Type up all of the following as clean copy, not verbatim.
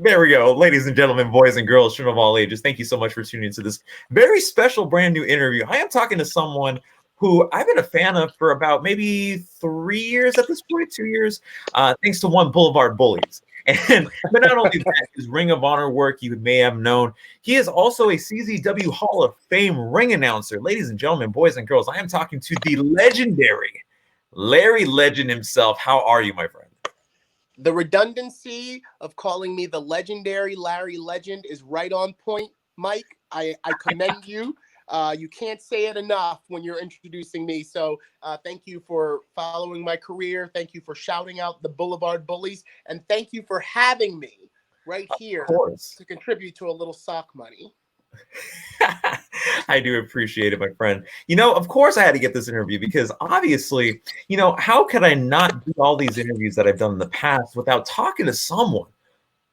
There we go. Ladies and gentlemen, boys and girls, children of all ages, thank you so much for tuning into this very special brand new interview. I am talking to someone who I've been a fan of for about maybe 3 years at this point, 2 years, thanks to one Boulevard Bullies. And but not only that, his Ring of Honor work you may have known. He is also a CZW Hall of Fame ring announcer. Ladies and gentlemen, boys and girls, I am talking to the legendary Larry Legend himself. How are you, my friend? The redundancy of calling me the legendary Larry Legend is right on point, Mike. I commend you. You can't say it enough when you're introducing me. So thank you for following my career. Thank you for shouting out the Boulevard Bullies. And thank you for having me right here to contribute to a little sock money. I do appreciate it, my friend. You know, of course I had to get this interview because obviously, you know, how could I not do all these interviews that I've done in the past without talking to someone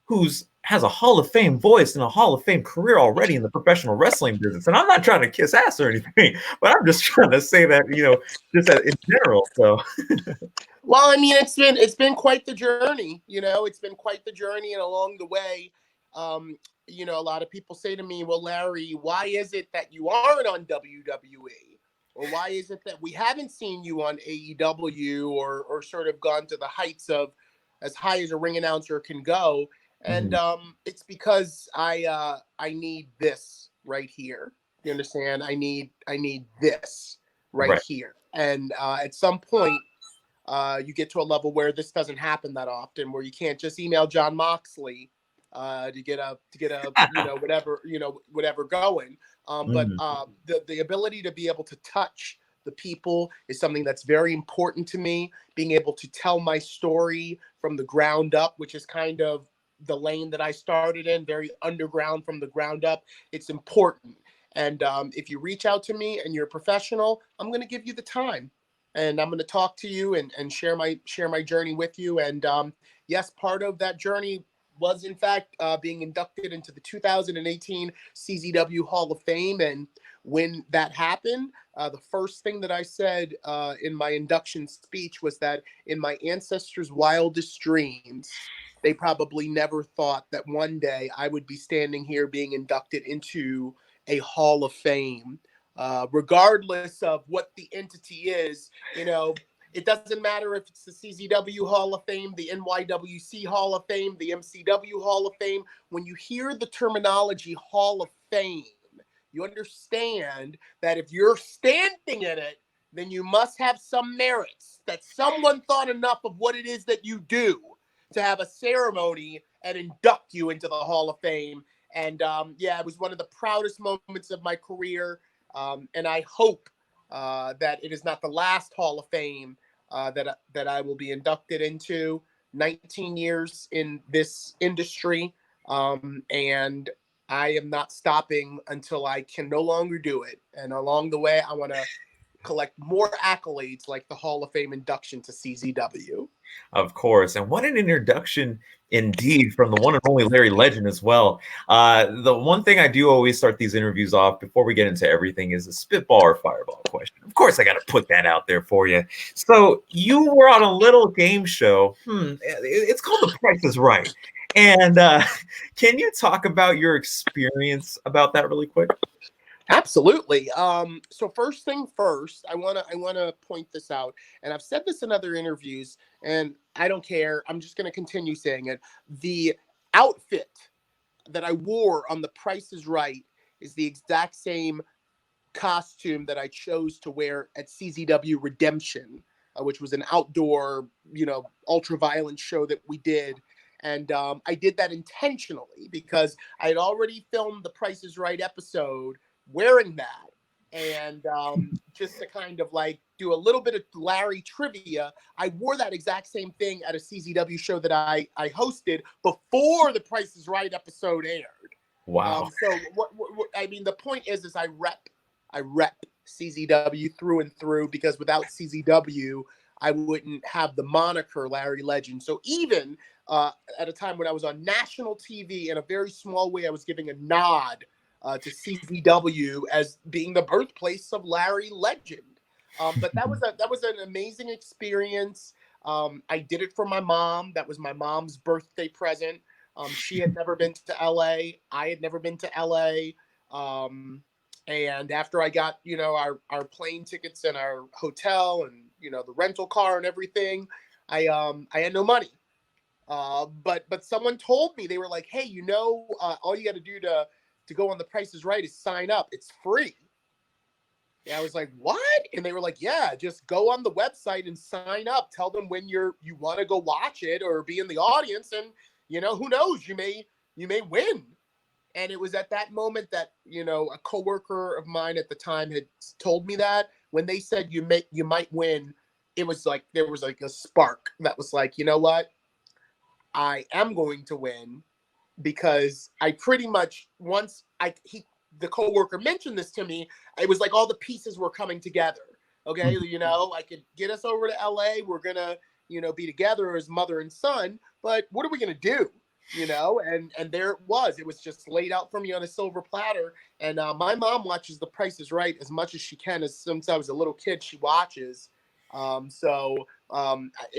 who's has a Hall of Fame voice and a Hall of Fame career already in the professional wrestling business. And I'm not trying to kiss ass or anything, but I'm just trying to say that, you know, just in general. So well, I mean, it's been quite the journey, you know, it's been quite the journey. And along the way, you know, a lot of people say to me, well, Larry, why is it that you aren't on WWE? Or why is it that we haven't seen you on AEW or sort of gone to the heights of as high as a ring announcer can go? And it's because I need this right here. You understand? I need this right here. And at some point, you get to a level where this doesn't happen that often, where you can't just email John Moxley to get a whatever going. But the ability to be able to touch the people is something that's very important to me. Being able to tell my story from the ground up, which is kind of the lane that I started in, very underground from the ground up. It's important. And if you reach out to me and you're a professional, I'm going to give you the time. And I'm going to talk to you and share my journey with you. And yes, part of that journey was, in fact, being inducted into the 2018 CZW Hall of Fame. And when that happened, the first thing that I said in my induction speech was that in my ancestors' wildest dreams, they probably never thought that one day I would be standing here being inducted into a Hall of Fame. Regardless of what the entity is, you know, it doesn't matter if it's the CZW Hall of Fame, the NYWC Hall of Fame, the MCW Hall of Fame. When you hear the terminology Hall of Fame, you understand that if you're standing in it, then you must have some merits, that someone thought enough of what it is that you do to have a ceremony and induct you into the Hall of Fame. And yeah, it was one of the proudest moments of my career. And I hope that it is not the last Hall of Fame that I will be inducted into. 19 years in this industry, and I am not stopping until I can no longer do it. And along the way, I want to collect more accolades like the Hall of Fame induction to CZW. Of course. And what an introduction indeed from the one and only Larry Legend as well. The one thing I do always start these interviews off before we get into everything is a spitball or fireball question. Of course, I got to put that out there for you. So you were on a little game show. It's called The Price is Right. And can you talk about your experience about that really quick? Absolutely. So first thing first, I wanna point this out, and I've said this in other interviews, and I don't care. I'm just gonna continue saying it. The outfit that I wore on The Price is Right is the exact same costume that I chose to wear at CZW Redemption, which was an outdoor, you know, ultra-violent show that we did. And I did that intentionally because I had already filmed the Price is Right episode wearing that. And just to kind of like do a little bit of Larry trivia, I wore that exact same thing at a CZW show that I hosted before the Price is Right episode aired. Wow. So what I mean, the point is I rep CZW through and through, because without CZW, I wouldn't have the moniker Larry Legend. So even at a time when I was on national TV, in a very small way, I was giving a nod to CZW as being the birthplace of Larry Legend. But that was an amazing experience. I did it for my mom. That was my mom's birthday present. She had never been to LA. I had never been to LA. And after I got, our plane tickets and our hotel and, the rental car and everything, I had no money. But someone told me, they were like, hey, all you got to do to go on The Price is Right is sign up. It's free. And I was like, what? And they were like, yeah, just go on the website and sign up. Tell them when you want to go watch it or be in the audience. And, who knows, you may win. And it was at that moment that, a coworker of mine at the time had told me that. When they said you might win, it was like, there was like a spark that was like, you know what? I am going to win, because I pretty much, the coworker mentioned this to me, it was like all the pieces were coming together. Okay, I could get us over to LA. We're gonna, be together as mother and son. But what are we gonna do? And there it was. It was just laid out for me on a silver platter. And my mom watches The Price is Right as much as she can. As since I was a little kid, she watches. It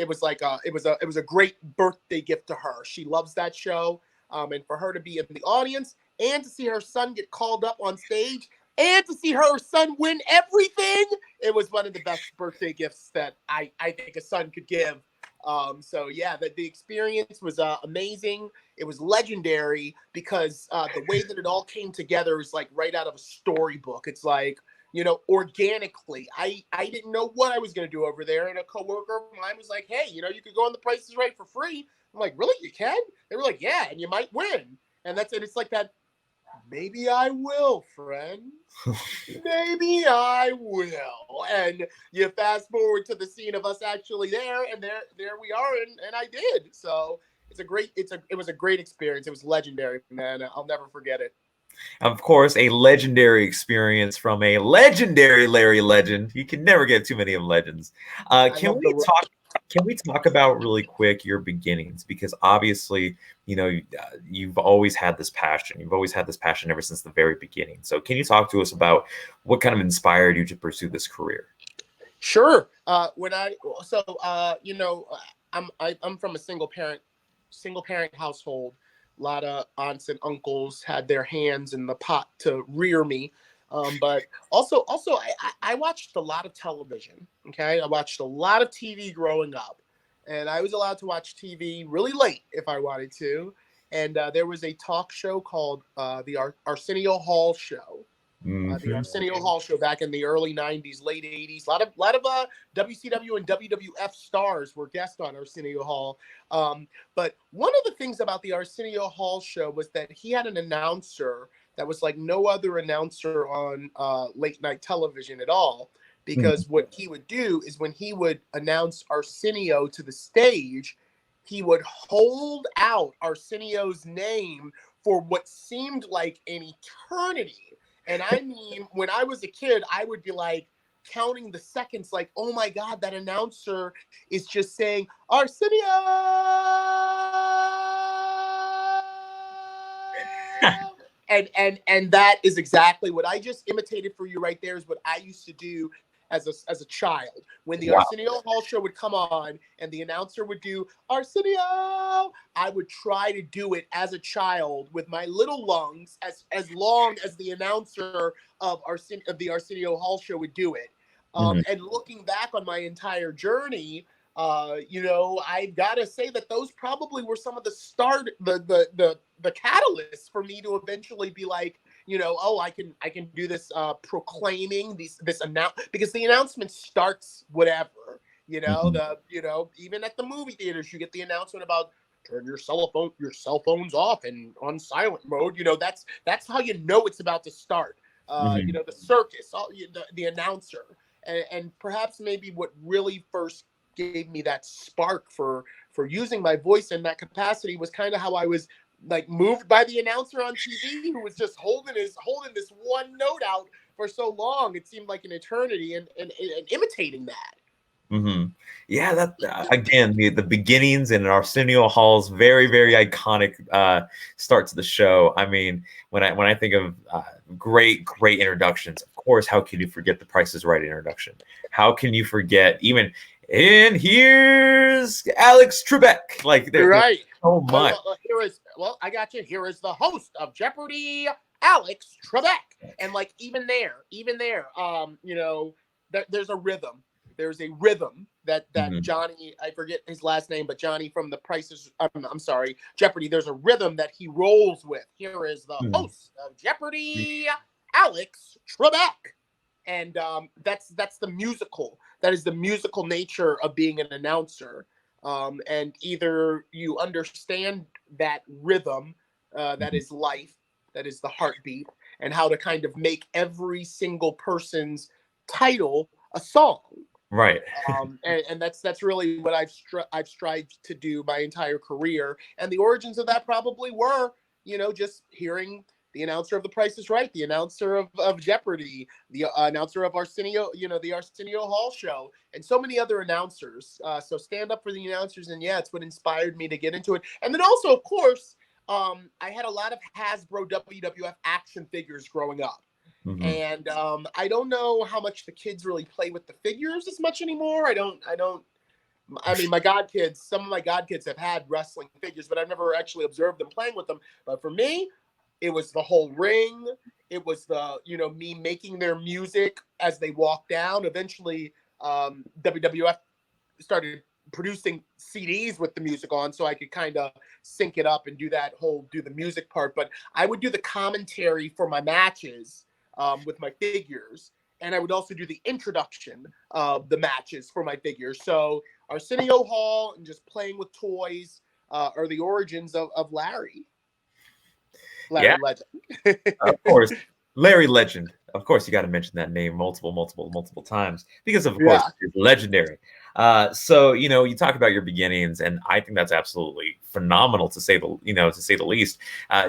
was like it was a great birthday gift to her. She loves that show. And for her to be in the audience and to see her son get called up on stage and to see her son win everything, it was one of the best birthday gifts that I think a son could give. The experience was amazing. It was legendary because the way that it all came together is like right out of a storybook. It's like, organically. I didn't know what I was going to do over there. And a coworker of mine was like, hey, you could go on The Price is Right for free. I'm like, really? You can? They were like, yeah, and you might win. And that's it. It's like that. Maybe I will, friend. Maybe I will. And you fast forward to the scene of us actually there, and there we are, and I did. So it was a great experience. It was legendary, man. I'll never forget it. Of course, a legendary experience from a legendary Larry Legend. You can never get too many of legends. Can we talk about really quick your beginnings? Because obviously, you've always had this passion. You've always had this passion ever since the very beginning. So can you talk to us about what kind of inspired you to pursue this career? Sure. I'm from a single parent household. A lot of aunts and uncles had their hands in the pot to rear me. But also, I watched a lot of television. Okay, I watched a lot of TV growing up, and I was allowed to watch TV really late if I wanted to. And there was a talk show called the Arsenio Hall Show. The Arsenio Hall Show back in the early '90s, late '80s. A lot of WCW and WWF stars were guests on Arsenio Hall. But one of the things about the Arsenio Hall Show was that he had an announcer that was like no other announcer on late night television at all. Because what he would do is when he would announce Arsenio to the stage, he would hold out Arsenio's name for what seemed like an eternity. And I mean, when I was a kid, I would be like counting the seconds, like, oh my God, that announcer is just saying, Arsenio! And that is exactly what I just imitated for you right there, is what I used to do as a child. When the Arsenio Hall Show would come on and the announcer would do Arsenio, I would try to do it as a child with my little lungs as long as the announcer of the Arsenio Hall Show would do it. And looking back on my entire journey, I've got to say that those probably were some of the catalysts for me to eventually be like, I can do this proclaiming this because the announcement starts whatever, even at the movie theaters, you get the announcement about turn your cell phones off and on silent mode. That's how it's about to start. The circus, the announcer, and perhaps maybe what really first gave me that spark for using my voice in that capacity was kind of how I was like moved by the announcer on TV, who was just holding this one note out for so long. It seemed like an eternity, and imitating that. Yeah, that again, the beginnings in Arsenio Hall's very, very iconic start to the show. I mean, when I think of great introductions, of course, how can you forget The Price is Right introduction? How can you forget even And here's Alex Trebek. Like there's Right. so much. I got you. Here is the host of Jeopardy, Alex Trebek. And like even there, there's a rhythm. There's a rhythm that Johnny, I forget his last name, but Johnny from the Prices, I'm sorry, Jeopardy. There's a rhythm that he rolls with. Here is the host of Jeopardy, Alex Trebek. And that's the musical. That is the musical nature of being an announcer. And either you understand that rhythm, that is life, that is the heartbeat, and how to kind of make every single person's title a song. Right. And that's really what I've strived to do my entire career. And the origins of that probably were, just hearing the announcer of The Price is Right, the announcer of Jeopardy, the announcer of Arsenio, the Arsenio Hall show, and so many other announcers. So stand up for the announcers, and yeah, it's what inspired me to get into it. And then also, of course, I had a lot of Hasbro WWF action figures growing up. And I don't know how much the kids really play with the figures as much anymore. I mean, some of my godkids have had wrestling figures, but I've never actually observed them playing with them. But for me, it was the whole ring. It was the, me making their music as they walk down. Eventually, WWF started producing CDs with the music on, so I could kind of sync it up and do the music part. But I would do the commentary for my matches with my figures. And I would also do the introduction of the matches for my figures. So Arsenio Hall and just playing with toys are the origins of Larry. Yeah, Legend. of course. Larry Legend. Of course, you got to mention that name multiple times because, of course, it's legendary. So you talk about your beginnings, and I think that's absolutely phenomenal to say the least.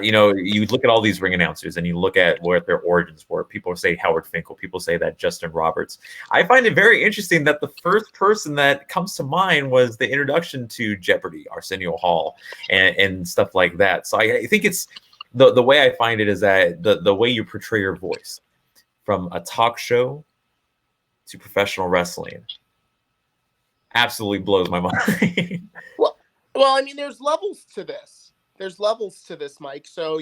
You look at all these ring announcers, and you look at what their origins were. People say Howard Finkel. People say that Justin Roberts. I find it very interesting that the first person that comes to mind was the introduction to Jeopardy, Arsenio Hall, and stuff like that. So I think it's. The way I find it is that the way you portray your voice from a talk show to professional wrestling absolutely blows my mind. Well, I mean, there's levels to this. Mike. So,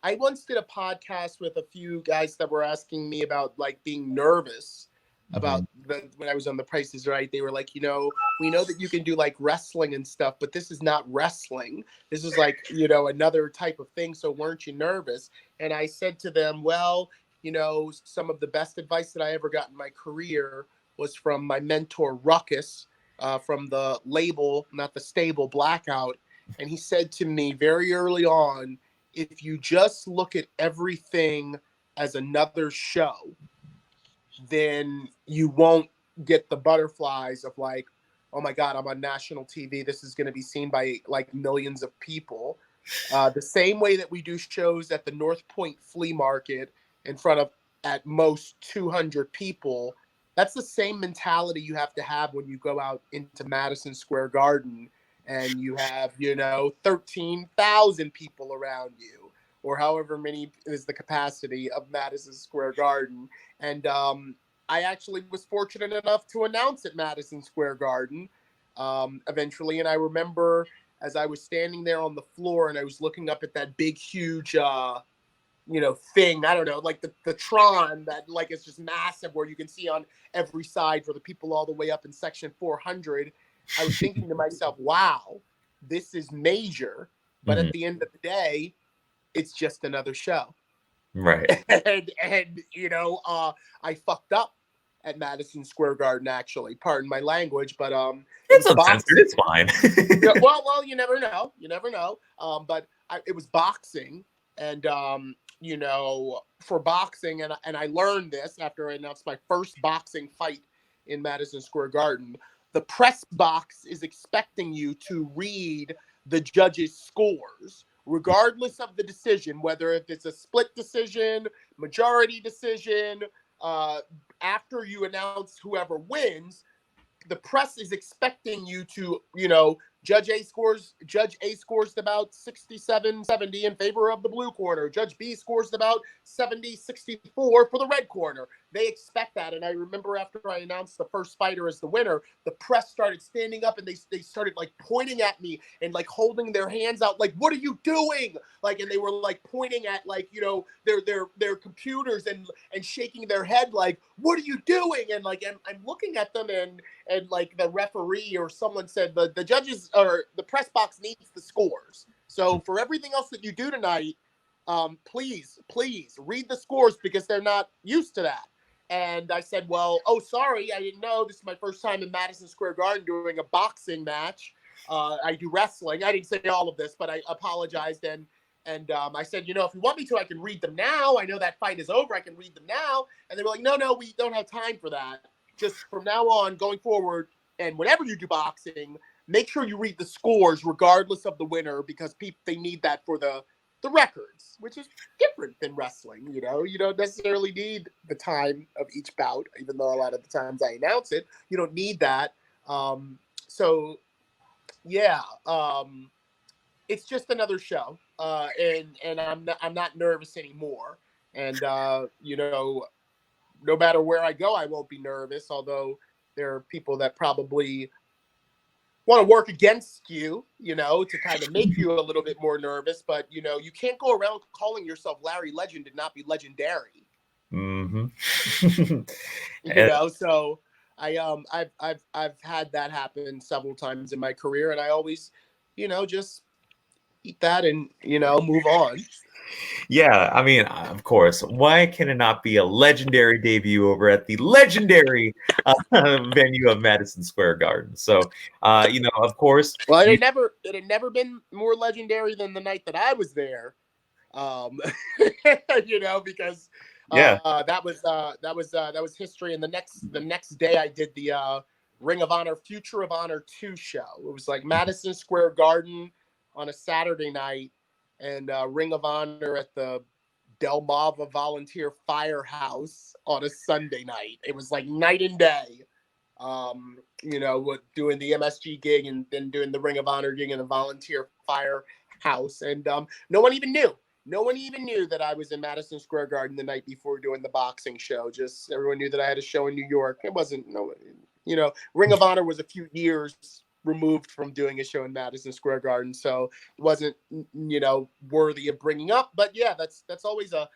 I once did a podcast with a few guys that were asking me about like being nervous about when I was on The Price is Right. They were like, we know that you can do like wrestling and stuff, but this is not wrestling. This is like, another type of thing. So weren't you nervous? And I said to them, well, some of the best advice that I ever got in my career was from my mentor, Ruckus, from the label, not the stable, Blackout. And he said to me very early on, if you just look at everything as another show, then you won't get the butterflies of like, oh my God, I'm on national TV. This is going to be seen by like millions of people. The same way that we do shows at the North Point Flea Market in front of at most 200 people. That's the same mentality you have to have when you go out into Madison Square Garden and you have, 13,000 people around you, or however many is the capacity of Madison Square Garden. And I actually was fortunate enough to announce at Madison Square Garden eventually. And I remember as I was standing there on the floor and I was looking up at that big, huge, thing, I don't know, like the Tron that like is just massive where you can see on every side for the people all the way up in section 400. I was thinking to myself, wow, this is major. But at the end of the day, it's just another show. Right. and I fucked up at Madison Square Garden, actually. Pardon my language, but It's uncensored. It's fine. well, you never know. But it was boxing, and for boxing, and I learned this after I announced my first boxing fight in Madison Square Garden. The press box is expecting you to read the judges' scores, regardless of the decision, whether if it's a split decision, majority decision. After you announce whoever wins, the press is expecting you to, Judge A scores about 67-70 in favor of the blue corner. Judge B scores about 70-64 for the red corner. They expect that. And I remember after I announced the first fighter as the winner, the press started standing up and they started like pointing at me and like holding their hands out, like, what are you doing? Like, and they were like pointing at like, you know, their computers and shaking their head like, what are you doing? And like, I'm looking at them and like the referee or someone said the judges or the press box needs the scores. So for everything else that you do tonight, please read the scores because they're not used to that. And I said, well, oh, sorry, I didn't know. This is my first time in Madison Square Garden doing a boxing match. I do wrestling. I didn't say all of this, but I apologized. And I said, you know, if you want me to, I can read them now. I know that fight is over. I can read them now. And they were like, no, we don't have time for that. Just from now on, going forward, and whenever you do boxing, make sure you read the scores regardless of the winner because they need that for the records, which is different than wrestling. You know, you don't necessarily need the time of each bout, even though a lot of the times I announce it. You don't need that. So, yeah, it's just another show, and I'm not nervous anymore. And you know, no matter where I go, I won't be nervous. Although there are people that probably want to work against you, you know, to kind of make you a little bit more nervous. But you know, you can't go around calling yourself Larry Legend and not be legendary. Mm-hmm. You know, so I've had that happen several times in my career, and I always, you know, just eat that and you know move on. Yeah, I mean, of course, why can it not be a legendary debut over at the legendary venue of Madison Square Garden? So, you know, of course, Well, it had never been more legendary than the night that I was there. Um, you know, because yeah. that was history. And the next day, I did the Ring of Honor Future of Honor 2 show. It was like Madison Square Garden on a Saturday night, and Ring of Honor at the Delmava Volunteer Firehouse on a Sunday night. It was like night and day. You know, with doing the MSG gig and then doing the Ring of Honor gig in the Volunteer Firehouse, and no one even knew. No one even knew that I was in Madison Square Garden the night before doing the boxing show. Just everyone knew that I had a show in New York. It wasn't you know, Ring of Honor was a few years removed from doing a show in Madison Square Garden, so it wasn't you know worthy of bringing up. But yeah, that's always a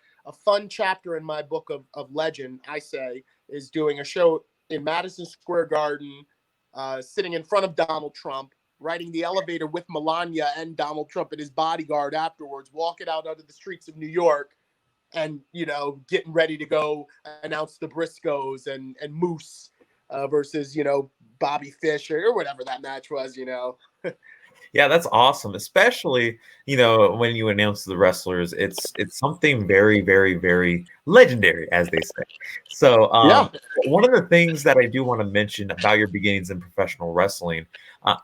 fun chapter in my book of legend. I say is doing a show in Madison Square Garden, sitting in front of Donald Trump, riding the elevator with Melania and Donald Trump and his bodyguard afterwards, walking out onto the streets of New York, and you know, getting ready to go announce the Briscoes and Moose versus you know Bobby Fish or whatever that match was. You know. Yeah, that's awesome. Especially, you know, when you announce the wrestlers, it's something very, very, very legendary, as they say. So, Yeah. one of the things that I do want to mention about your beginnings in professional wrestling,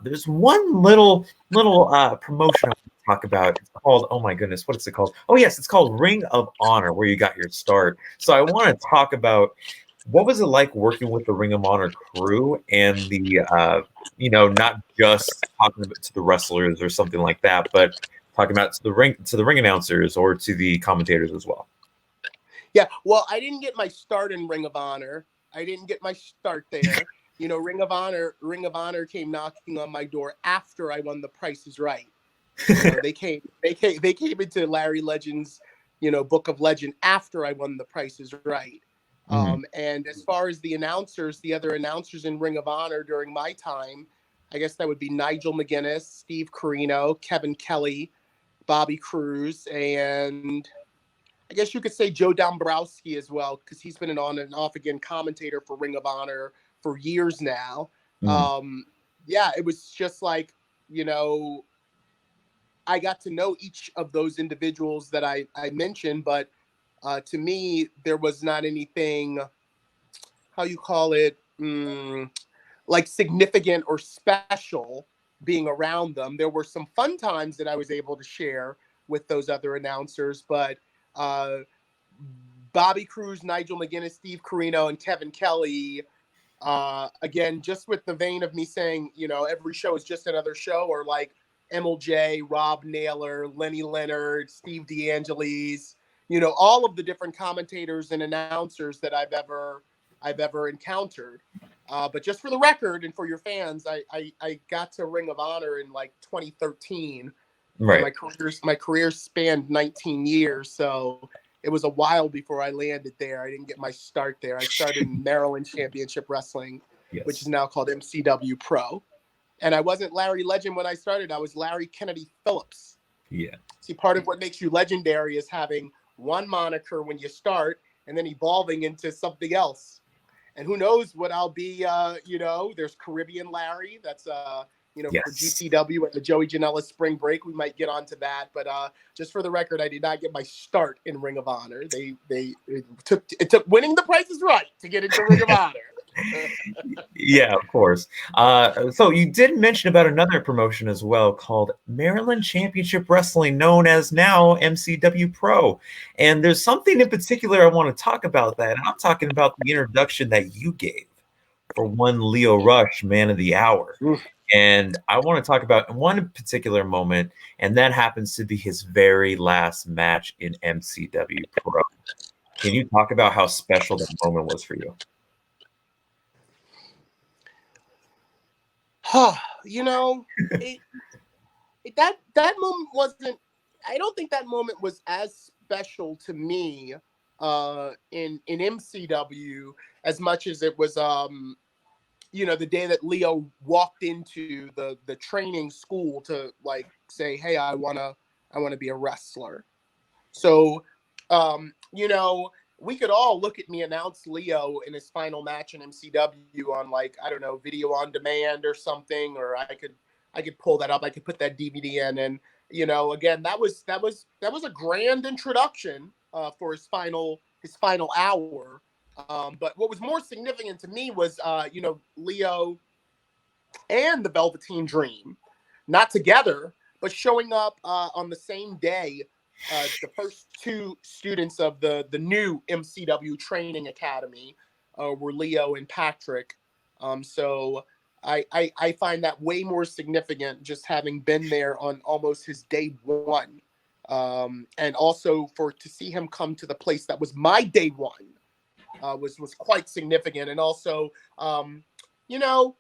there's one little promotion I want to talk about. It's called, oh my goodness, what is it called? Oh yes, it's called Ring of Honor, where you got your start. So I want to talk about what was it like working with the Ring of Honor crew and the you know, not just talking to the wrestlers or something like that, but talking about to the ring announcers or to the commentators as well. Yeah, well, I didn't get my start in Ring of Honor. I didn't get my start there. You know, Ring of Honor came knocking on my door after I won The Price is Right. You know, they came into Larry Legend's, you know, Book of Legend after I won The Price is Right. Mhm. And as far as the announcers, the other announcers in Ring of Honor during my time, I guess that would be Nigel McGuinness, Steve Carino, Kevin Kelly, Bobby Cruz, and I guess you could say Joe Dombrowski as well, because he's been an on and off again commentator for Ring of Honor for years now. Mhm. Um, yeah, it was just like, you know, I got to know each of those individuals that I mentioned, but to me, there was not anything, how you call it, like significant or special being around them. There were some fun times that I was able to share with those other announcers, but uh, Bobby Cruz, Nigel McGuinness, Steve Carino, and Kevin Kelly, Again, just with the vein of me saying, you know, every show is just another show, or like MLJ, Rob Naylor, Lenny Leonard, Steve DeAngelis, you know, all of the different commentators and announcers that I've ever encountered. But just for the record and for your fans, I got to Ring of Honor in like 2013. And Right. my career spanned 19 years, so it was a while before I landed there. I didn't get my start there. I started in Maryland Championship Wrestling, which is Yes. now called MCW Pro. And I wasn't Larry Legend when I started. I was Larry Kennedy Phillips. Yeah. See, part of what makes you legendary is having one moniker when you start and then evolving into something else. And who knows what I'll be, you know, there's Caribbean Larry. That's, you know, for Yes. GCW at the Joey Janela Spring Break. We might get onto that. But just for the record, I did not get my start in Ring of Honor. It took winning the Price is Right to get into Ring of Honor. Yeah, of course. So you did mention about another promotion as well called Maryland Championship Wrestling, known as now MCW Pro. And there's something in particular I want to talk about that. And I'm talking about the introduction that you gave for one Leo Rush, Man of the Hour. And I want to talk about one particular moment, and that happens to be his very last match in MCW Pro. Can you talk about how special that moment was for you? You know, that moment wasn't. I don't think that moment was as special to me in MCW as much as it was. You know, the day that Leo walked into the training school to like say, "Hey, I wanna be a wrestler." So, you know, we could all look at me announce Leo in his final match in MCW on like, I don't know, video on demand or something, or I could pull that up. I could put that DVD in, and you know, again, that was a grand introduction for his final hour. But what was more significant to me was, you know, Leo and the Velveteen Dream, not together, but showing up on the same day. The first two students of the new MCW Training Academy were Leo and Patrick. So I find that way more significant, just having been there on almost his day one. And also to see him come to the place that was my day one was quite significant. And also, you know,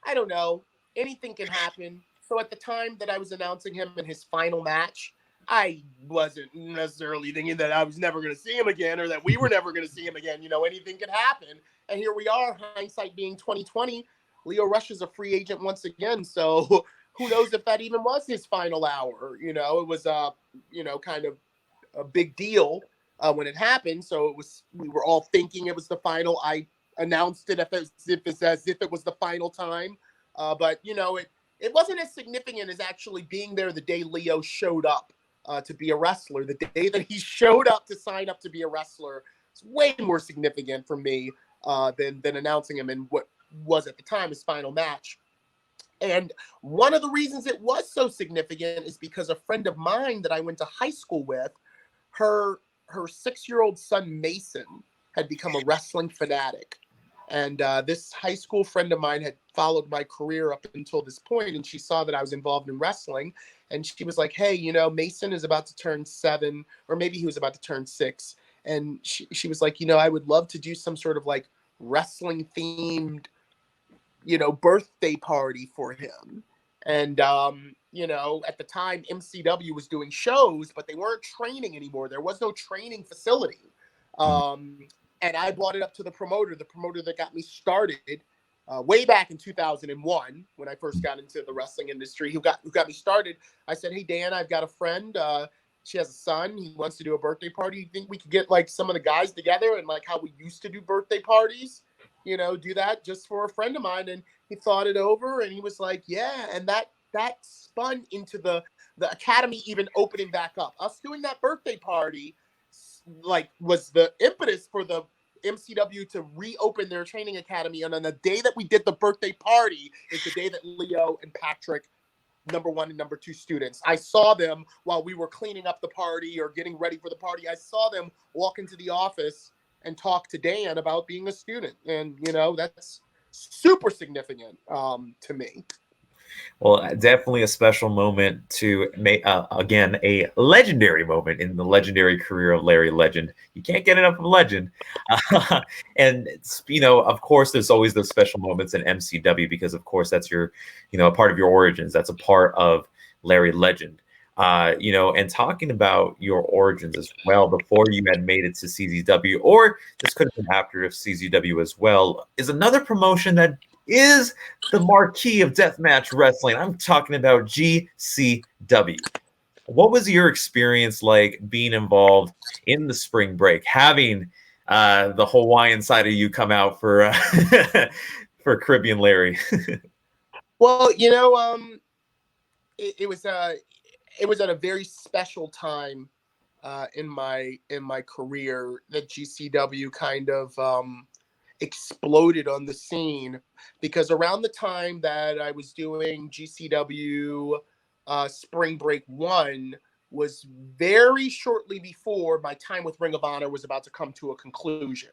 I don't know. Anything can happen. So at the time that I was announcing him in his final match, I wasn't necessarily thinking that I was never going to see him again or that we were never going to see him again. You know, anything could happen. And here we are, hindsight being 2020. Leo Rush is a free agent once again. So who knows if that even was his final hour? You know, it was you know, kind of a big deal when it happened. So we were all thinking it was the final. I announced it as if it was the final time. But you know, it wasn't as significant as actually being there the day Leo showed up to be a wrestler. The day that he showed up to sign up to be a wrestler, it's way more significant for me than announcing him in what was at the time his final match. And one of the reasons it was so significant is because a friend of mine that I went to high school with, her 6-year-old son Mason had become a wrestling fanatic. And this high school friend of mine had followed my career up until this point, and she saw that I was involved in wrestling. And she was like, hey, you know, Mason is about to turn 7, or maybe he was about to turn 6. And she was like, you know, I would love to do some sort of like wrestling themed, you know, birthday party for him. And, you know, at the time, MCW was doing shows, but they weren't training anymore. There was no training facility. And I brought it up to the promoter that got me started way back in 2001 when I first got into the wrestling industry, who got me started. I said, hey, Dan, I've got a friend. She has a son. He wants to do a birthday party. You think we could get like some of the guys together and like how we used to do birthday parties? You know, do that just for a friend of mine. And he thought it over and he was like, yeah. And that spun into the academy even opening back up. Us doing that birthday party like was the impetus for the MCW to reopen their training academy. And on the day that we did the birthday party is the day that Leo and Patrick, number 1 and number 2 students, I saw them while we were cleaning up the party or getting ready for the party. I saw them walk into the office and talk to Dan about being a student. And, you know, that's super significant to me. Well, definitely a special moment to make, again, a legendary moment in the legendary career of Larry Legend. You can't get enough of Legend. And, you know, of course, there's always those special moments in MCW because, of course, that's your, you know, a part of your origins. That's a part of Larry Legend. You know, and talking about your origins as well, before you had made it to CZW, or this could have been after CZW as well, is another promotion that is the marquee of deathmatch wrestling. I'm talking about GCW. What was your experience like being involved in the spring break, having the Hawaiian side of you come out for for Caribbean Larry? Well, you know, it was at a very special time in my career that GCW kind of exploded on the scene, because around the time that I was doing GCW Spring Break 1 was very shortly before my time with Ring of Honor was about to come to a conclusion.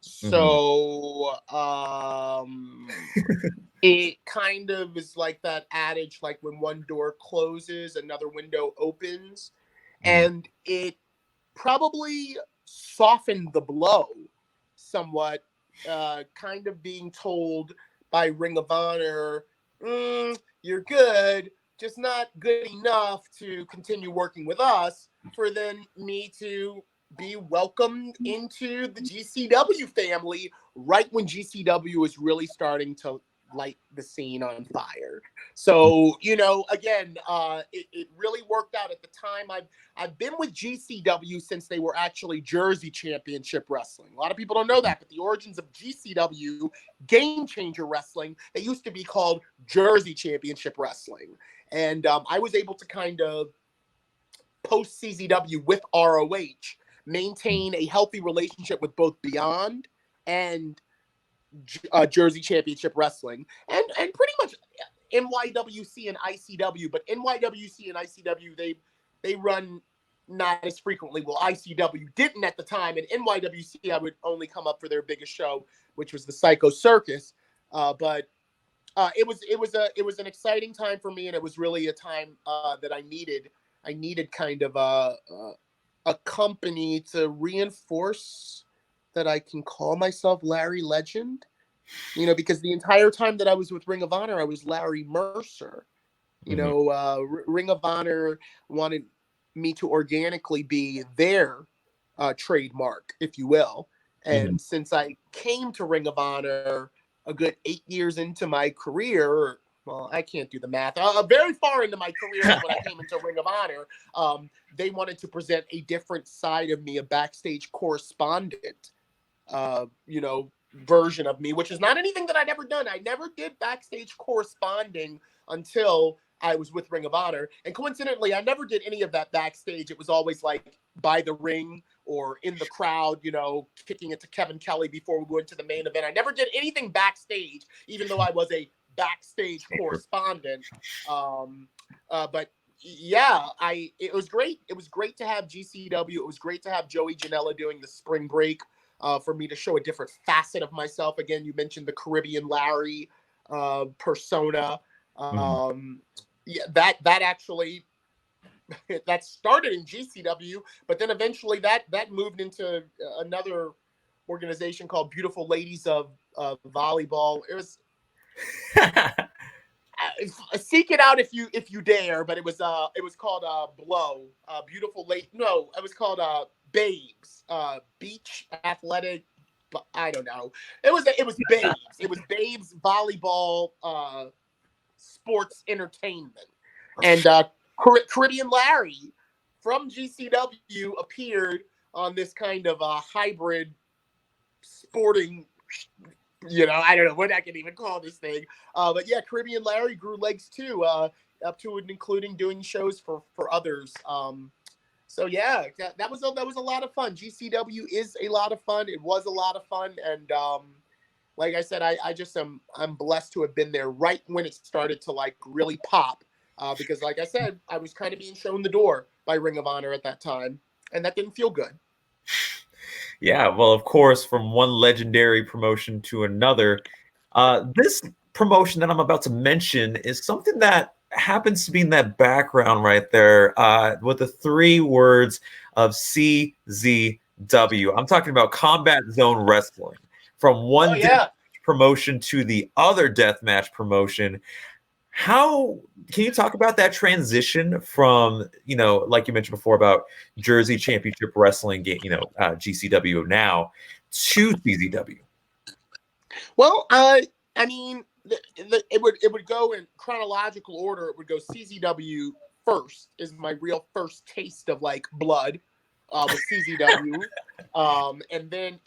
So it kind of is like that adage, like when one door closes, another window opens. And it probably softened the blow somewhat, kind of being told by Ring of Honor, you're good, just not good enough to continue working with us, for then me to be welcomed into the GCW family right when GCW was really starting to light the scene on fire. So, you know, again, it really worked out at the time. I've been with GCW since they were actually Jersey Championship Wrestling. A lot of people don't know that, but the origins of GCW, Game Changer Wrestling, they used to be called Jersey Championship Wrestling. And I was able to kind of post CZW with ROH maintain a healthy relationship with both Beyond and Jersey Championship Wrestling, and pretty much NYWC and ICW. But NYWC and ICW, they run not as frequently. Well, ICW didn't at the time, and NYWC I would only come up for their biggest show, which was the Psycho Circus. But it was an exciting time for me, and it was really a time that I needed kind of a company to reinforce that I can call myself Larry Legend, you know, because the entire time that I was with Ring of Honor, I was Larry Mercer. You know, Ring of Honor wanted me to organically be their trademark, if you will. And since I came to Ring of Honor a good 8 years into my career, well, I can't do the math, very far into my career is when I came into Ring of Honor, they wanted to present a different side of me, a backstage correspondent, you know, version of me, which is not anything that I'd ever done. I never did backstage corresponding until I was with Ring of Honor. And coincidentally, I never did any of that backstage. It was always like by the ring or in the crowd, you know, kicking it to Kevin Kelly before we went to the main event. I never did anything backstage, even though I was a backstage correspondent. But yeah, it was great. It was great to have GCW. It was great to have Joey Janela doing the spring break. For me to show a different facet of myself. Again, you mentioned the Caribbean Larry persona. Yeah, that actually that started in GCW, but then eventually that moved into another organization called Beautiful Ladies of Volleyball. It was seek it out if you dare, but it was called Blow. Beautiful Lady. No, it was called Babes, Beach Athletic, but I don't know. It was Babes. It was Babes Volleyball Sports Entertainment, and Caribbean Larry from GCW appeared on this kind of hybrid sporting. You know, I don't know what I can even call this thing, but yeah, Caribbean Larry grew legs too, up to and including doing shows for others. So yeah, that was a lot of fun. GCW is a lot of fun. It was a lot of fun, and like I said, I'm blessed to have been there right when it started to like really pop. Because like I said, I was kind of being shown the door by Ring of Honor at that time, and that didn't feel good. Yeah, well, of course, from one legendary promotion to another, this promotion that I'm about to mention is something that happens to be in that background right there, with the three words of CZW. I'm talking about Combat Zone Wrestling. From Oh one yeah. promotion to the other deathmatch promotion, how can you talk about that transition from, like you mentioned before about Jersey Championship Wrestling, GCW now, to CZW? Well, I mean, it would go in chronological order. It would go CZW first is my real first taste of like blood, was CZW. And then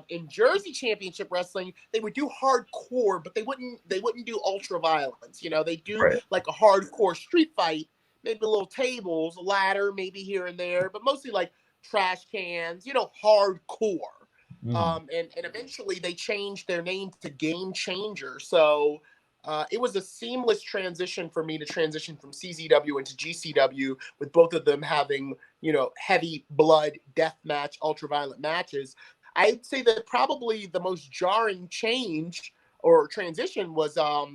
in Jersey Championship Wrestling, they would do hardcore, but they wouldn't do ultra violence. They do Right. like a hardcore street fight, maybe little tables, a ladder, maybe here and there, but mostly like trash cans, hardcore. Mm. And eventually they changed their name to Game Changer. So it was a seamless transition for me to transition from CZW into GCW, with both of them having, heavy blood, death match, ultraviolet matches. I'd say that probably the most jarring change or transition was, I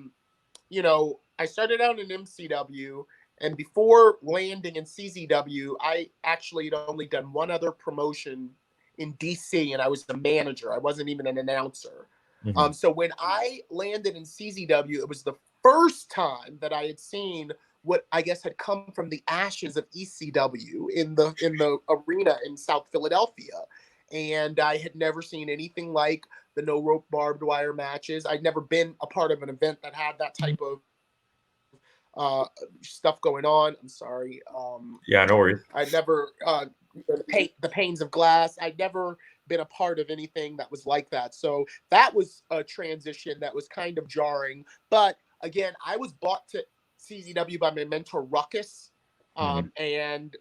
started out in MCW, and before landing in CZW, I actually had only done one other promotion in DC, and I was the manager. I wasn't even an announcer. Mhm. So when I landed in CZW, it was the first time that I had seen what I guess had come from the ashes of ECW in the arena in South Philadelphia. And I had never seen anything like the no rope barbed wire matches. I'd never been a part of an event that had that type of uh, stuff going on. I'm sorry. Yeah, no worries. I'd never the panes of glass. I'd never been a part of anything that was like that. So that was a transition that was kind of jarring. But again, I was bought to CZW by my mentor Ruckus, Mhm. and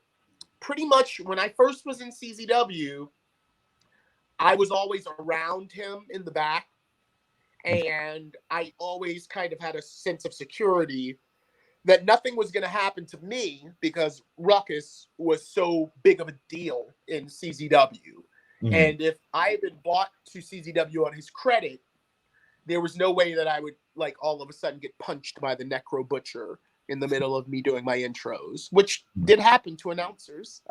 pretty much when I first was in CZW, I was always around him in the back, and I always kind of had a sense of security that nothing was going to happen to me because Ruckus was so big of a deal in CZW. Mhm. And if I had been bought to CZW on his credit, there was no way that I would like all of a sudden get punched by the Necro Butcher in the middle of me doing my intros, which did happen to announcers,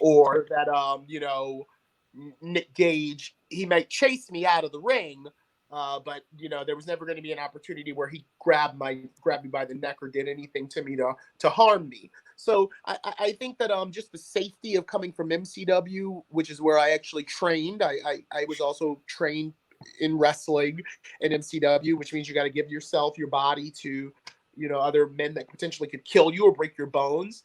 or that Nick Gage, he might chase me out of the ring, but there was never going to be an opportunity where he grabbed me by the neck or did anything to me to harm me. So I think that just the safety of coming from MCW, which is where I actually trained. I was also trained in wrestling in MCW, which means you got to give yourself, your body to, other men that potentially could kill you or break your bones.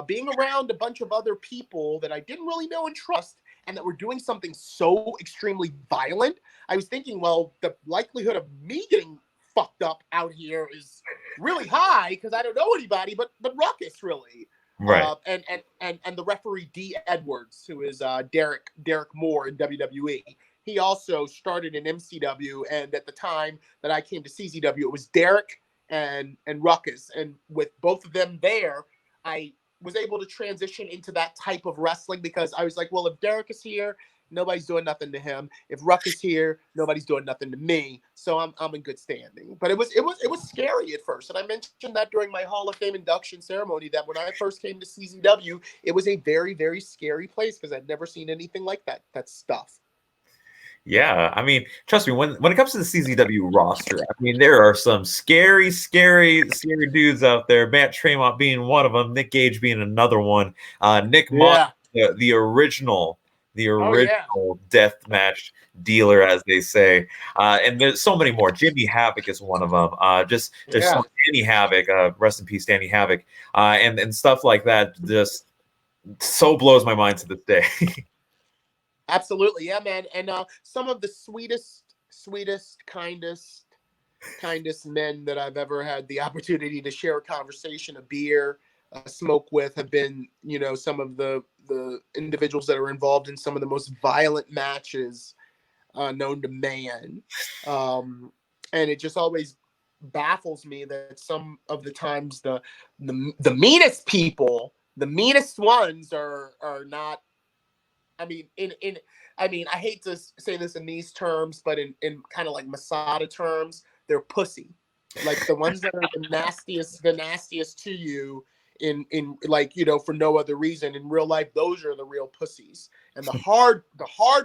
Being around a bunch of other people that I didn't really know and trust, and that were doing something so extremely violent, I was thinking, well, the likelihood of me getting fucked up out here is really high because I don't know anybody, but Ruckus really. Right. And the referee D Edwards, who is Derek Moore in WWE. He also started in MCW, and at the time that I came to CZW, it was Derek and Ruckus, and with both of them there, I was able to transition into that type of wrestling because I was like, well, if Derek is here, nobody's doing nothing to him. If Ruck is here, nobody's doing nothing to me. So I'm in good standing. But it was scary at first, and I mentioned that during my Hall of Fame induction ceremony that when I first came to CZW, it was a very very scary place because I'd never seen anything like that stuff. Yeah, I mean, trust me, when it comes to the CZW roster, I mean, there are some scary, scary, scary dudes out there. Matt Tremont being one of them, Nick Gage being another one, Nick Mott, Yeah. the original, the Oh yeah. original death match dealer, as they say, and there's so many more. Jimmy Havoc is one of them. Just there's Yeah. so Danny Havoc, rest in peace, Danny Havoc, and stuff like that. Just so blows my mind to this day. Absolutely. Yeah, man. And some of the sweetest, kindest men that I've ever had the opportunity to share a conversation, a beer, a smoke with have been, some of the individuals that are involved in some of the most violent matches known to man. And it just always baffles me that some of the times the meanest people, the meanest ones are not. I mean, in I mean, I hate to say this in these terms, but in kind of like Masada terms, they're pussy. Like the ones that are the nastiest to you in like, you know, for no other reason. In real life, those are the real pussies. And the hard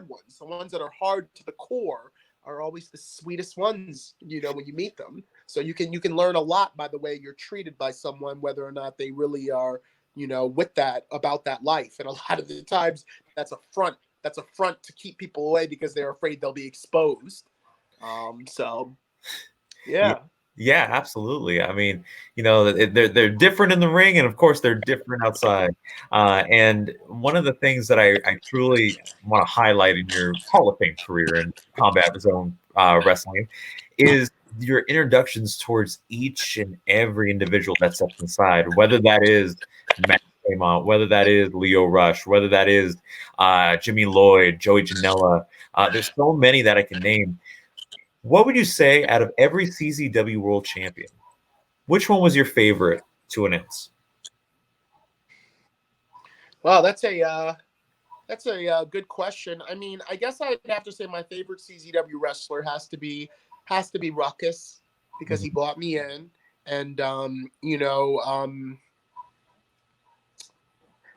ones, the ones that are hard to the core, are always the sweetest ones, you know, when you meet them. So you can learn a lot by the way you're treated by someone, whether or not they really are, you know, with that about that life. And a lot of the times that's a front. That's a front to keep people away because they're afraid they'll be exposed. So Yeah, yeah. yeah, absolutely. I mean, you know, they're different in the ring, and of course, they're different outside. And one of the things that I truly want to highlight in your Hall of Fame career in combat zone wrestling is your introductions towards each and every individual that steps inside, whether that is Matt Claymont, whether that is Leo Rush, whether that is Jimmy Lloyd, Joey Janela. There's so many that I can name. What would you say out of every CZW World Champion? Which one was your favorite to announce? Well, that's a good question. I mean, I guess I'd have to say my favorite CZW wrestler has to be Ruckus because he Mhm. brought me in, and you know,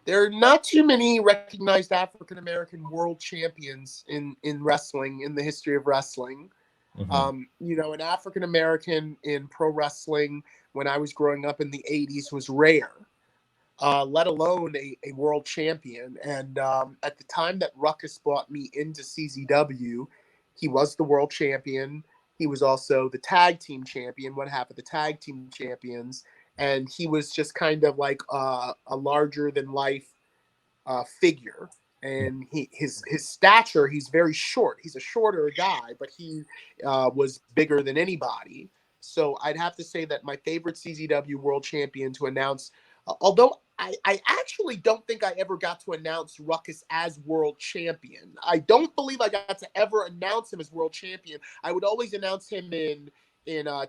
there are not too many recognized African American world champions in wrestling in the history of wrestling. Mhm. You know, an African American in pro wrestling when I was growing up in the '80s was rare, let alone a world champion. And at the time that Ruckus brought me into CZW, he was the world champion. He was also the tag team champion, one half of the tag team champions. And he was just kind of like a larger than life figure. And his stature, he's very short. He's a shorter guy, but he was bigger than anybody. So I'd have to say that my favorite CZW World Champion to announce, although I actually don't think I ever got to announce Ruckus as World Champion. I don't believe I got to ever announce him as World Champion. I would always announce him in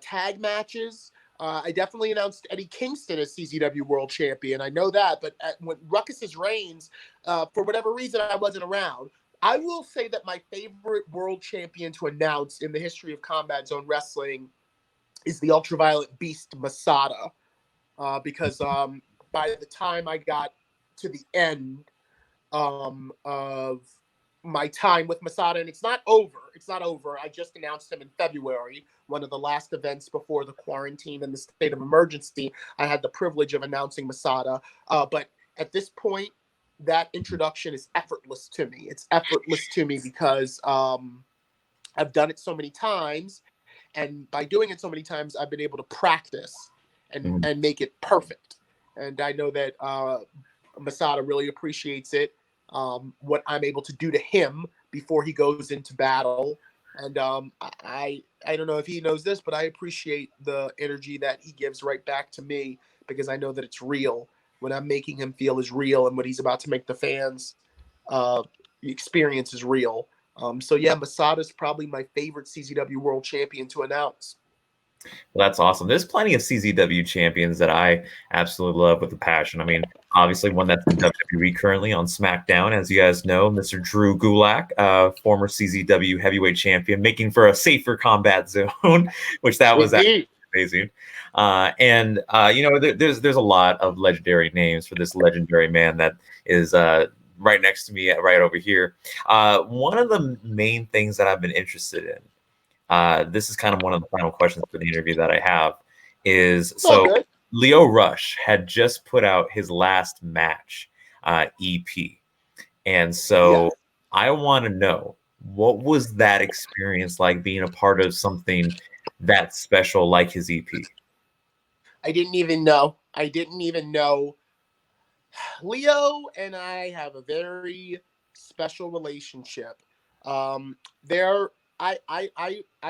tag matches. I definitely announced Eddie Kingston as CZW World Champion. I know that, but when Ruckus's reigns, for whatever reason, I wasn't around. I will say that my favorite world champion to announce in the history of Combat Zone Wrestling is the Ultraviolet Beast Masada, because by the time I got to the end of my time with Masada, and it's not over. It's not over. I just announced him in February, one of the last events before the quarantine and the state of emergency. I had the privilege of announcing Masada, but at this point, that introduction is effortless to me. It's effortless to me because I've done it so many times, and by doing it so many times, I've been able to practice Mhm. and make it perfect. And I know that Masada really appreciates it. What I'm able to do to him before he goes into battle, and I don't know if he knows this, but I appreciate the energy that he gives right back to me because I know that it's real. What I'm making him feel is real, and what he's about to make the fans uh, experience is real. So yeah, Masada's probably my favorite CZW World Champion to announce. Well, that's awesome. There's plenty of CZW champions that I absolutely love with a passion. I mean, obviously, one that's in WWE currently on SmackDown, as you guys know, Mr. Drew Gulak, former CZW heavyweight champion, making for a safer combat zone, which that was actually Indeed. amazing. You know, there's a lot of legendary names for this legendary man that is right next to me, right over here. One of the main things that I've been interested in, this is kind of one of the final questions for the interview that I have, is It's all so good. Leo Rush had just put out his last match EP. And Yeah. so I want to know, what was that experience like being a part of something that special like his EP? I didn't even know. I didn't even know. Leo and I have a very special relationship. There, I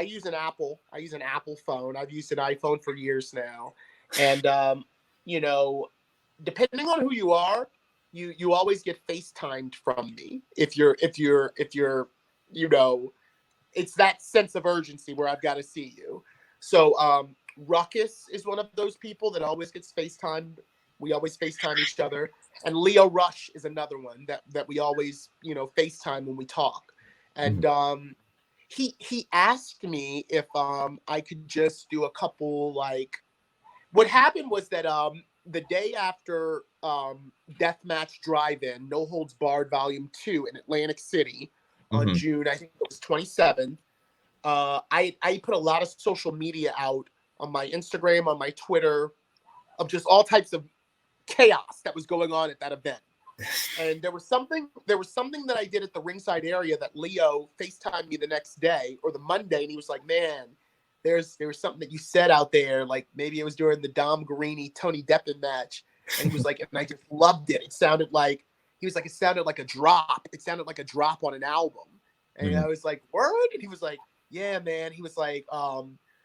use an Apple. I use an Apple phone. I've used an iPhone for years now, and you know, depending on who you are, you always get FaceTimed from me. If you're you know, it's that sense of urgency where I've got to see you. So Ruckus is one of those people that always gets FaceTimed We always FaceTime each other. And Leo Rush is another one that we always, FaceTime when we talk. And he asked me if I could just do a couple, like, what happened was that the day after Deathmatch Drive-In, No Holds Barred Volume 2 in Atlantic City on June, I think it was 27th, I put a lot of social media out on my Instagram, on my Twitter, of just all types of chaos that was going on at that event. And there was something that I did at the ringside area that Leo FaceTimed me the next day or the Monday, and he was like, "Man, there was something that you said out there, like maybe it was during the Dom Guarini Tony Deppen match." And he was like, and I just loved it. It sounded like it sounded like a drop. It sounded like a drop on an album. And I was like, "Word?" And he was like, "Yeah, man." He was like,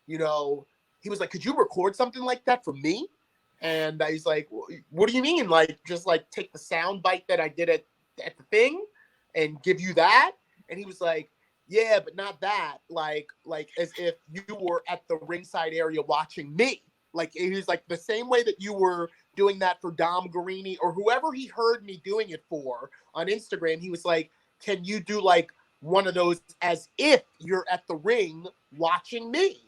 he was like, "Could you record something like that for me?" And I was like, "What do you mean? Like, just like take the sound bite that I did at the thing and give you that?" And he was like, "Yeah, but not that. Like as if you were at the ringside area watching me. Like, it is like the same way that you were doing that for Dom Guarini or whoever he heard me doing it for on Instagram." He was like, "Can you do like one of those as if you're at the ring watching me?"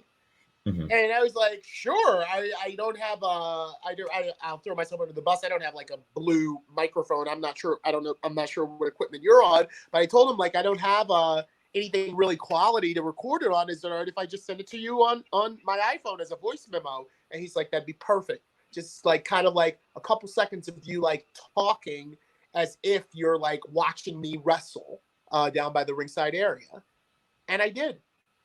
And I was like, "Sure." I don't have I'll throw myself under the bus. I don't have like a blue microphone. I'm not sure what equipment you're on, but I told him, like, I don't have anything really quality to record it on. Is it all right if I just send it to you on my iPhone as a voice memo? And he's like, "That'd be perfect. Just like kind of like a couple seconds of you like talking as if you're like watching me wrestle down by the ringside area." And I did.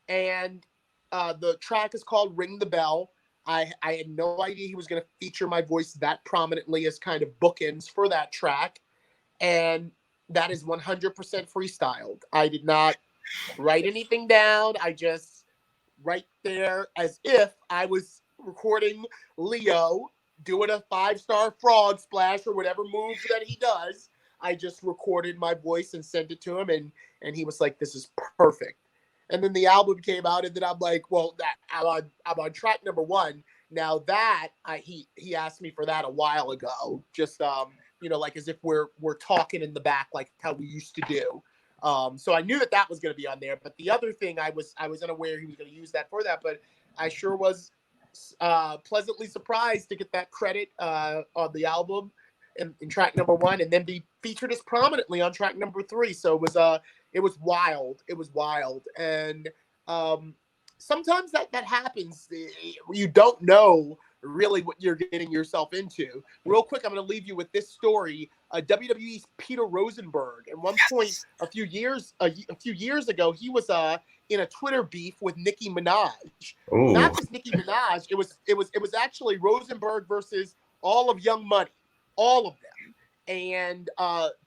And the track is called Ring the Bell. I had no idea he was going to feature my voice that prominently as kind of bookends for that track. And that is 100% freestyled. I did not write anything down. I just right there as if I was recording Leo doing a 5-star frog splash or whatever move that he does. I just recorded my voice and sent it to him, and he was like, "This is perfect." And then the album came out, and then I'm like, "Well, I'm on track number 1 now." That he asked me for that a while ago, just like as if we're talking in the back, like how we used to do. So I knew that was going to be on there. But the other thing, I was unaware he was going to use that for that, but I sure was pleasantly surprised to get that credit on the album in track number 1, and then be featured as prominently on track number 3. So it was wild. It was wild. And sometimes that happens. You don't know really what you're getting yourself into. Real quick, I'm going to leave you with this story. WWE's Peter Rosenberg. At one point, a few years ago, he was in a Twitter beef with Nicki Minaj. Ooh. Not just Nicki Minaj. It was actually Rosenberg versus all of Young Money, all of them. And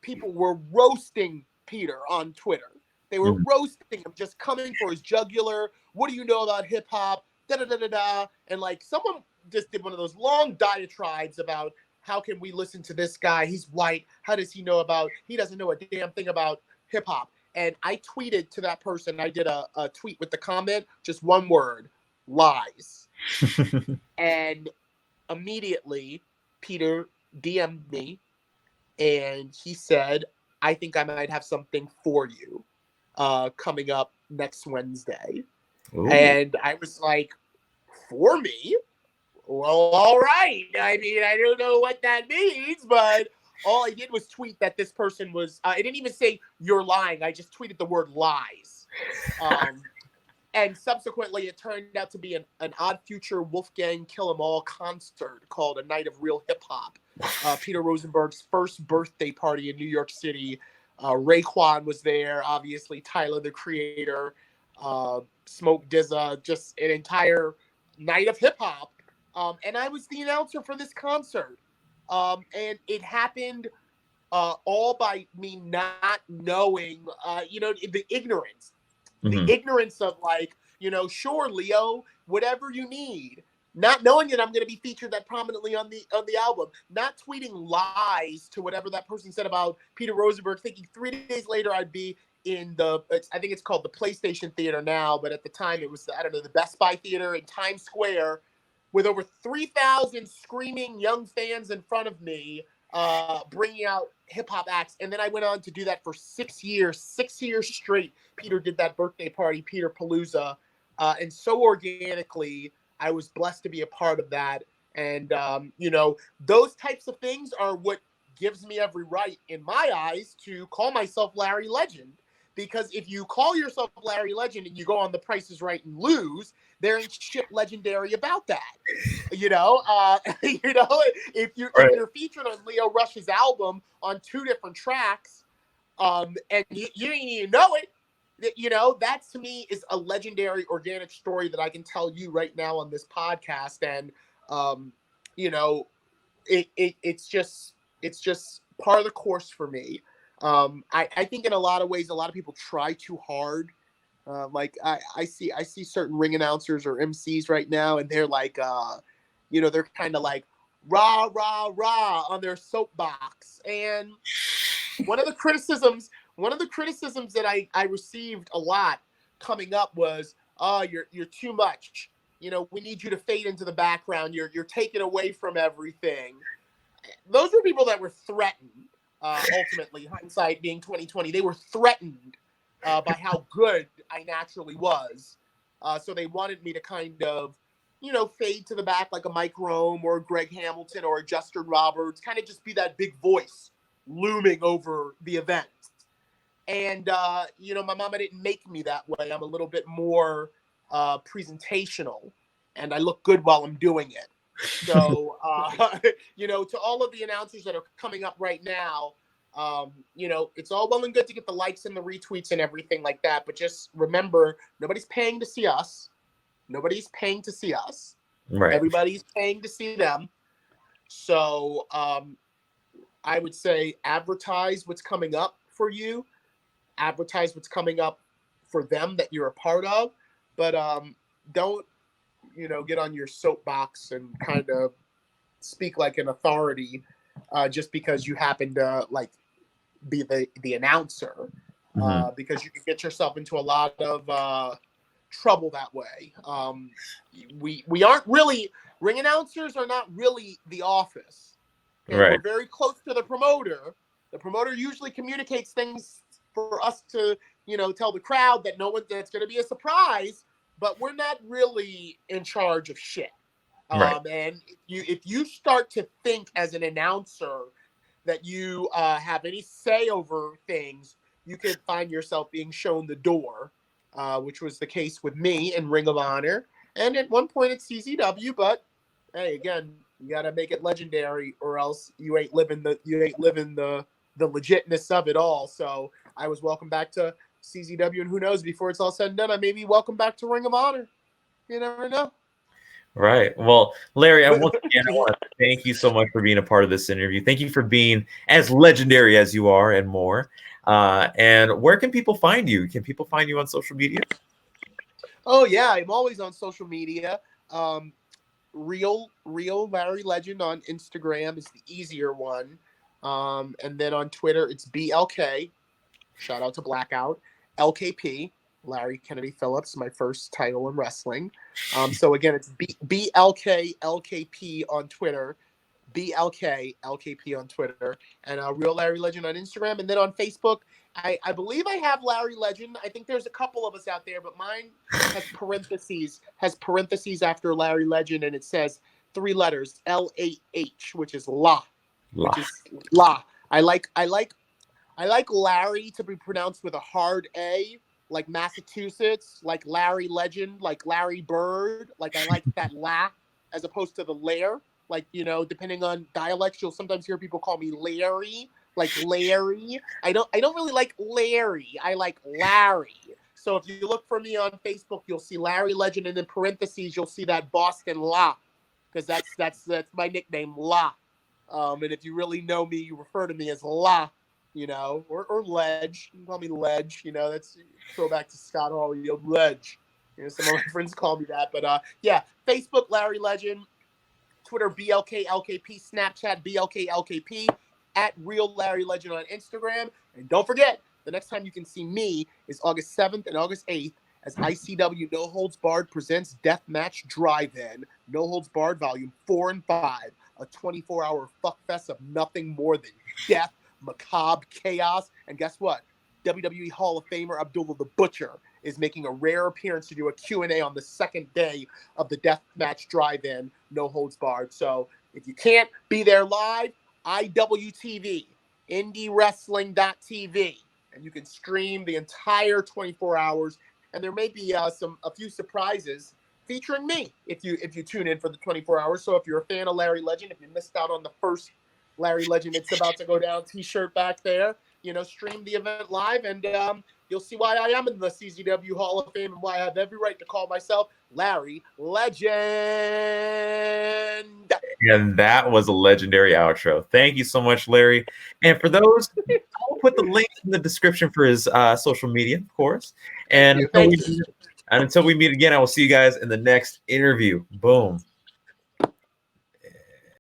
people were roasting Peter on Twitter. They were roasting him, just coming for his jugular. What do you know about hip hop? Da da da da da. And like someone just did one of those long diatribes about how can we listen to this guy? He's white. How does he know about? He doesn't know a damn thing about hip hop. And I tweeted to that person. I did a tweet with the comment, just one word: lies. And immediately, Peter DM'd me, and he said, "I think I might have something for you coming up next Wednesday." Ooh. And I was like, "For me? Well, all right." I mean, I don't know what that means, but all I did was tweet that this person was, I didn't even say "you're lying." I just tweeted the word lies. And subsequently, it turned out to be an Odd Future Wolfgang Kill 'Em All concert called A Night of Real Hip Hop. Peter Rosenberg's first birthday party in New York City. Raekwon was there, obviously, Tyler, the Creator, Smoke DZA, just an entire night of hip hop. And I was the announcer for this concert. And it happened all by me not knowing, the ignorance. The ignorance of like, sure, Leo, whatever you need. Not knowing that I'm going to be featured that prominently on the album. Not tweeting lies to whatever that person said about Peter Rosenberg, thinking 3 days later I'd be in I think it's called the PlayStation Theater now, but at the time it was, I don't know, the Best Buy Theater in Times Square, with over 3,000 screaming young fans in front of me, bringing out hip-hop acts. And then I went on to do that for 6 years straight. Peter did that birthday party, Peter Palooza. And so organically, I was blessed to be a part of that. And, those types of things are what gives me every right, in my eyes, to call myself Larry Legend. Because if you call yourself Larry Legend and you go on The Price is Right and lose, there ain't shit legendary about that. If you're featured on Leo Rush's album on 2 different tracks, and you didn't even know it, that to me is a legendary organic story that I can tell you right now on this podcast. And it's just part of the course for me. I think in a lot of ways, a lot of people try too hard. I see certain ring announcers or MCs right now, and they're like, they're kind of like rah rah rah on their soapbox. And one of the criticisms that I received a lot coming up was, "Oh, you're too much. We need you to fade into the background. You're taken away from everything." Those were people that were threatened. Ultimately, hindsight being 2020, they were threatened by how good I naturally was. So they wanted me to kind of, fade to the back like a Mike Rome or a Greg Hamilton or a Justin Roberts, kind of just be that big voice looming over the event. And, my mama didn't make me that way. I'm a little bit more presentational, and I look good while I'm doing it. So, to all of the announcers that are coming up right now, it's all well and good to get the likes and the retweets and everything like that. But just remember, nobody's paying to see us. Nobody's paying to see us. Right. Everybody's paying to see them. So I would say advertise what's coming up for you. Advertise what's coming up for them that you're a part of. But don't, get on your soapbox and kind of speak like an authority just because you happen to be the announcer, because you can get yourself into a lot of trouble that way. We aren't really, ring announcers are not really the office. Okay? Right. We're very close to the promoter. The promoter usually communicates things for us to, tell the crowd that that's going to be a surprise, but we're not really in charge of shit. Right. And if you start to think as an announcer that you have any say over things, you could find yourself being shown the door, which was the case with me in Ring of Honor, and at one point at CZW. But hey, again, you got to make it legendary, or else you ain't living the legitness of it all. So I was welcome back to CZW, and who knows, before it's all said and done, I may be welcome back to Ring of Honor. You never know. Right. Well, Larry, once again, I want to thank you so much for being a part of this interview. Thank you for being as legendary as you are and more. And where can people find you? Can people find you on social media? Oh, yeah. I'm always on social media. Real Larry Legend on Instagram is the easier one. And then on Twitter, it's BLK. Shout out to Blackout. LKP. Larry Kennedy Phillips, my first title in wrestling. So again, it's BLK LKP on Twitter, BLK LKP on Twitter, and Real Larry Legend on Instagram. And then on Facebook, I believe I have Larry Legend. I think there's a couple of us out there, but mine has parentheses after Larry Legend, and it says 3 letters, LAH, which is La. Which is La. I like Larry to be pronounced with a hard A, like Massachusetts, like Larry Legend, like Larry Bird. Like I like that La as opposed to the Lair. Like, depending on dialect, you'll sometimes hear people call me Larry, like Larry. I don't really like Larry. I like Larry. So if you look for me on Facebook, you'll see Larry Legend, and in parentheses, you'll see that Boston La, because that's my nickname, La. And if you really know me, you refer to me as La. Or Ledge. You can call me Ledge. That's throwback to Scott Hall. Ledge. Some of my friends call me that. But yeah, Facebook Larry Legend, Twitter BLKLKP, Snapchat BLKLKP, at Real Larry Legend on Instagram. And don't forget, the next time you can see me is August 7th and August 8th as ICW No Holds Barred presents Deathmatch Drive-In, No Holds Barred Volume 4 and 5, a 24-hour fuckfest of nothing more than death, macabre chaos, and guess what? WWE Hall of Famer Abdullah the Butcher is making a rare appearance to do a Q&A on the second day of the Deathmatch Drive-In, No Holds Barred. So if you can't be there live, IWTV, IndieWrestling.tv, and you can stream the entire 24 hours. And there may be a few surprises featuring me if you tune in for the 24 hours. So if you're a fan of Larry Legend, if you missed out on the first Larry Legend, It's About to Go Down t-shirt back there, stream the event live, and you'll see why I am in the CZW Hall of Fame and why I have every right to call myself Larry Legend. And that was a legendary outro. Thank you so much, Larry. And for those, I'll put the link in the description for his social media, of course. And Thank you. until we meet again, I will see you guys in the next interview. Boom.